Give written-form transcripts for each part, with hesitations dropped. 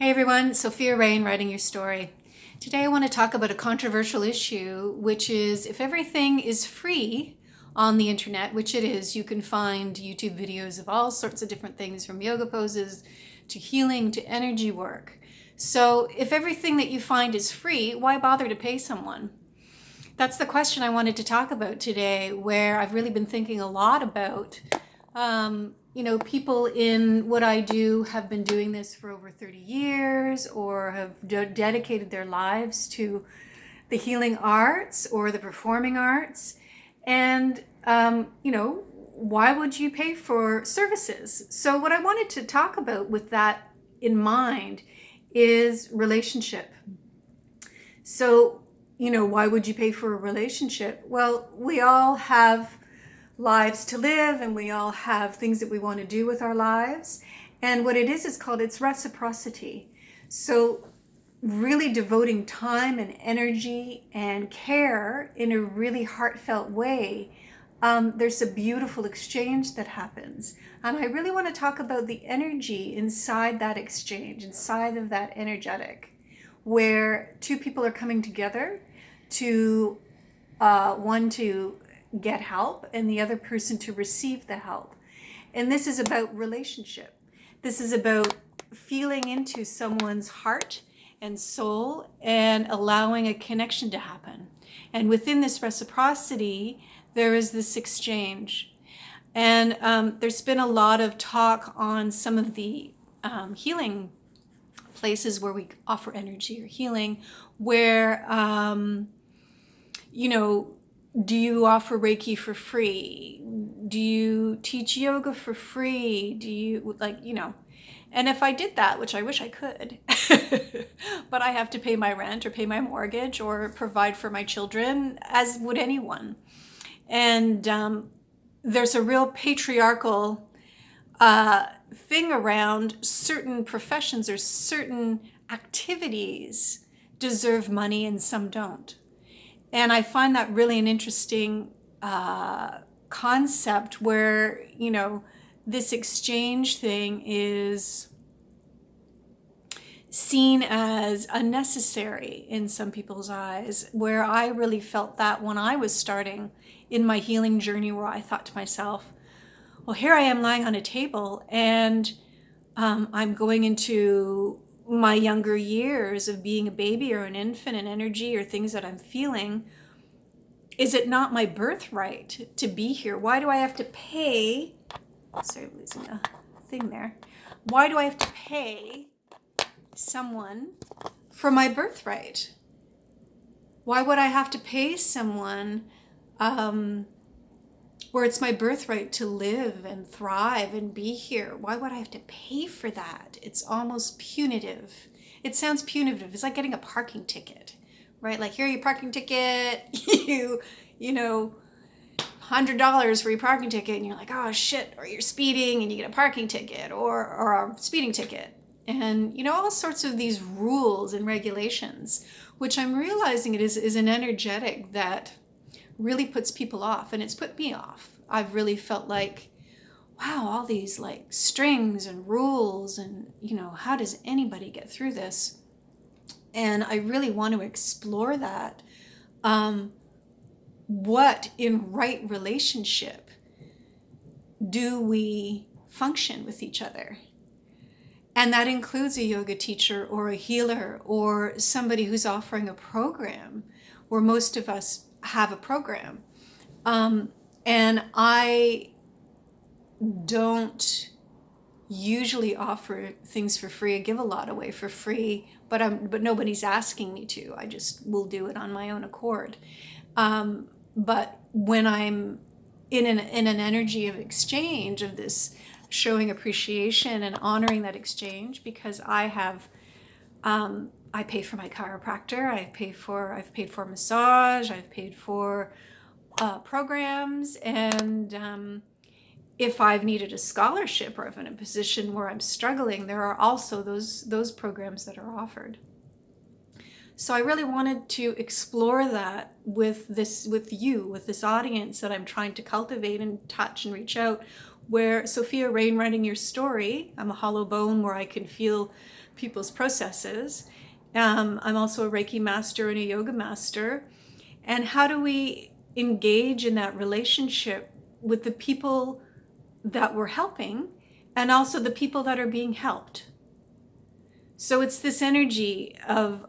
Hey everyone, Sophia Rain writing your story. Today I want to talk about a controversial issue, which is if everything is free on the internet, which it is, you can find YouTube videos of all sorts of different things from yoga poses to healing to energy work. So if everything that you find is free, why bother to pay someone? That's the question I wanted to talk about today, where I've really been thinking a lot about people in what I do have been doing this for over 30 years or have dedicated their lives to the healing arts or the performing arts. And, why would you pay for services? So what I wanted to talk about with that in mind is relationship. So, why would you pay for a relationship? Well, we all have lives to live and we all have things that we want to do with our lives. And what it is called, it's reciprocity. So really devoting time and energy and care in a really heartfelt way, there's a beautiful exchange that happens. And I really want to talk about the energy inside that exchange, inside of that energetic, where two people are coming together to one to get help and the other person to receive the help. And this is about relationship. This is about feeling into someone's heart and soul and allowing a connection to happen. And within this reciprocity, there is this exchange. And there's been a lot of talk on some of the healing places where we offer energy or healing, where, do you offer Reiki for free? Do you teach yoga for free? Do you and if I did that, which I wish I could, but I have to pay my rent or pay my mortgage or provide for my children, as would anyone. And there's a real patriarchal thing around certain professions or certain activities deserve money and some don't. And I find that really an interesting concept where, this exchange thing is seen as unnecessary in some people's eyes, where I really felt that when I was starting in my healing journey, where I thought to myself, well, here I am lying on a table and I'm going into my younger years of being a baby or an infant and energy or things that I'm feeling. Is it not my birthright to be here? Why do I have to pay? Sorry, I'm losing a thing there. Why do I have to pay someone for my birthright? Why would I have to pay someone where it's my birthright to live and thrive and be here? Why would I have to pay for that? It's almost punitive. It sounds punitive. It's like getting a parking ticket, right? Like, here, your parking ticket, $100 for your parking ticket, and you're like, oh shit, or you're speeding and you get a parking ticket or a speeding ticket. And, all sorts of these rules and regulations, which I'm realizing it is an energetic that really puts people off, and it's put me off. I've really felt like, wow, all these like strings and rules and, how does anybody get through this? And I really want to explore that. What in right relationship do we function with each other? And that includes a yoga teacher or a healer or somebody who's offering a program, where most of us have a program. And I don't usually offer things for free. I give a lot away for free, but nobody's asking me to. I just will do it on my own accord. But when I'm in an energy of exchange, of this showing appreciation and honoring that exchange, because I have, I pay for my chiropractor, I've paid for massage, I've paid for programs, and if I've needed a scholarship or if I'm in a position where I'm struggling, there are also those programs that are offered. So I really wanted to explore that with this audience that I'm trying to cultivate and touch and reach out, where Sophia Rain writing your story, I'm a hollow bone where I can feel people's processes. I'm also a Reiki master and a yoga master. And how do we engage in that relationship with the people that we're helping and also the people that are being helped? So it's this energy of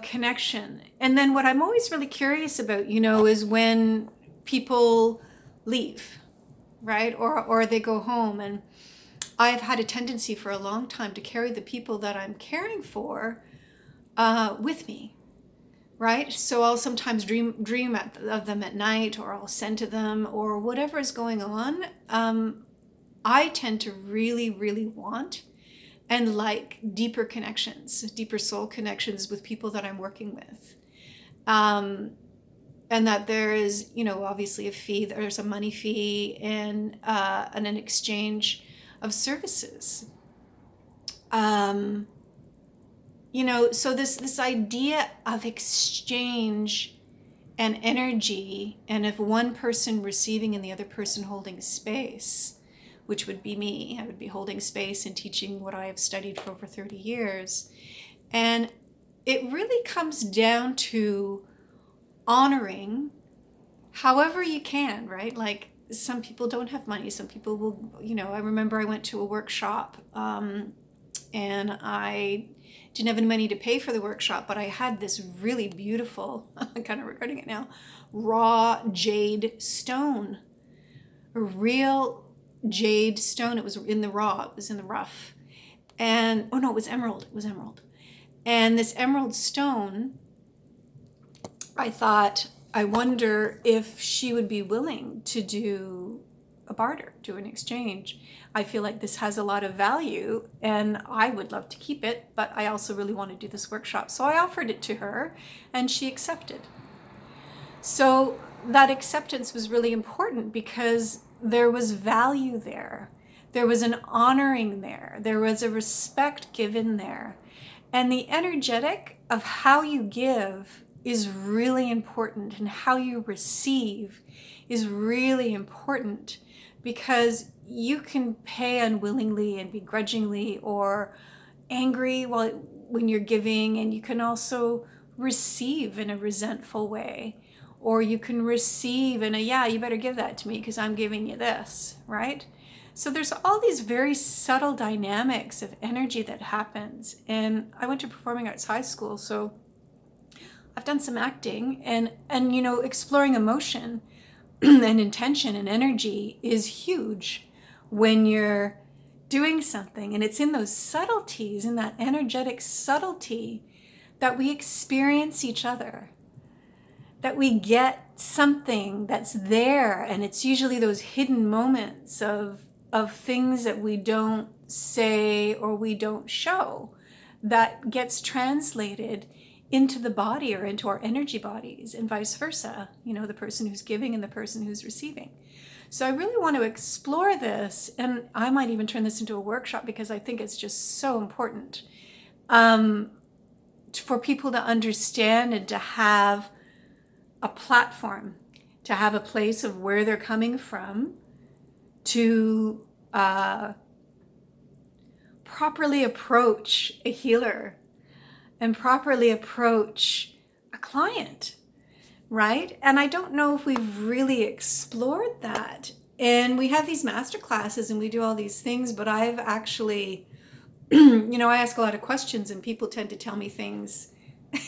connection. And then what I'm always really curious about, is when people leave, right? Or they go home. And I've had a tendency for a long time to carry the people that I'm caring for with me, right? So I'll sometimes dream of them at night, or I'll send to them, or whatever is going on. I tend to really, really want and like deeper connections, deeper soul connections with people that I'm working with. And that there is, obviously a fee, there's a money fee and an exchange of services. So this idea of exchange and energy, and of one person receiving and the other person holding space, which would be me. I would be holding space and teaching what I have studied for over 30 years. And it really comes down to honoring however you can, right? Like, some people don't have money. Some people will, I remember I went to a workshop and I didn't have any money to pay for the workshop, but I had this really beautiful, I'm kind of regretting it now, raw jade stone, a real jade stone. It was in the raw, it was in the rough. And, oh no, it was emerald. It was emerald. And this emerald stone, I thought, I wonder if she would be willing to do a barter, do an exchange. I feel like this has a lot of value and I would love to keep it, but I also really want to do this workshop. So I offered it to her and she accepted. So that acceptance was really important because there was value there. There was an honoring there. There was a respect given there. And the energetic of how you give is really important, and how you receive is really important, because you can pay unwillingly and begrudgingly or angry when you're giving, and you can also receive in a resentful way, or you can receive in a, yeah, you better give that to me because I'm giving you this, right? So there's all these very subtle dynamics of energy that happens. And I went to performing arts high school, so I've done some acting, and exploring emotion and intention and energy is huge when you're doing something. And it's in those subtleties, in that energetic subtlety, that we experience each other, that we get something that's there. And it's usually those hidden moments of things that we don't say or we don't show that gets translated into the body or into our energy bodies, and vice versa, the person who's giving and the person who's receiving. So I really want to explore this, and I might even turn this into a workshop because I think it's just so important for people to understand and to have a platform, to have a place of where they're coming from, to properly approach a healer and properly approach a client, right? And I don't know if we've really explored that. And we have these master classes and we do all these things, but I've actually, I ask a lot of questions and people tend to tell me things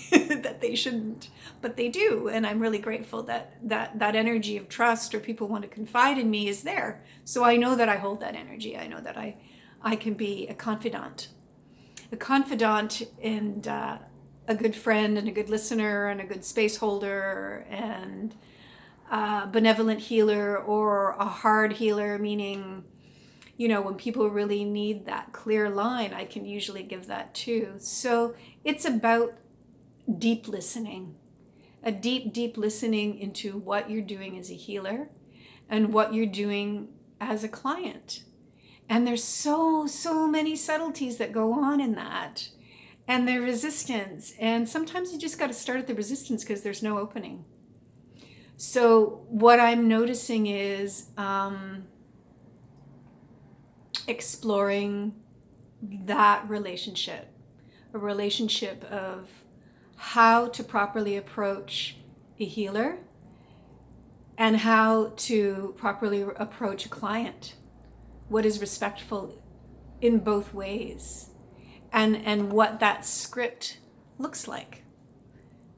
that they shouldn't, but they do. And I'm really grateful that energy of trust, or people want to confide in me, is there. So I know that I hold that energy. I know that I can be a confidant and a good friend and a good listener and a good space holder and a benevolent healer, or a hard healer, meaning, when people really need that clear line, I can usually give that too. So it's about deep listening, a deep listening into what you're doing as a healer and what you're doing as a client. And there's so many subtleties that go on in that, and the resistance. And sometimes you just got to start at the resistance because there's no opening. So what I'm noticing is exploring that relationship, a relationship of how to properly approach a healer and how to properly approach a client. What is respectful in both ways, and what that script looks like,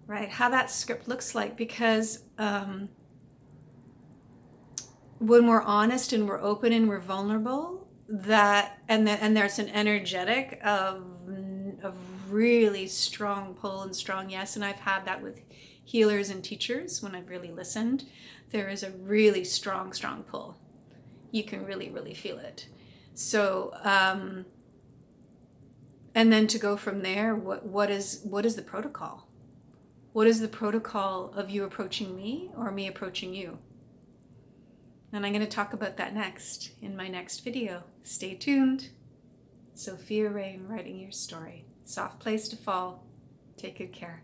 right? How that script looks like, because when we're honest and we're open and we're vulnerable, and there's an energetic of really strong pull and strong yes, and I've had that with healers and teachers when I've really listened. There is a really strong pull. You can really feel it. So and then to go from there, what is the protocol? What is the protocol of you approaching me or me approaching you? And I'm going to talk about that next in my next video. Stay tuned. Sophia Rain, writing your story. Soft place to fall. Take good care.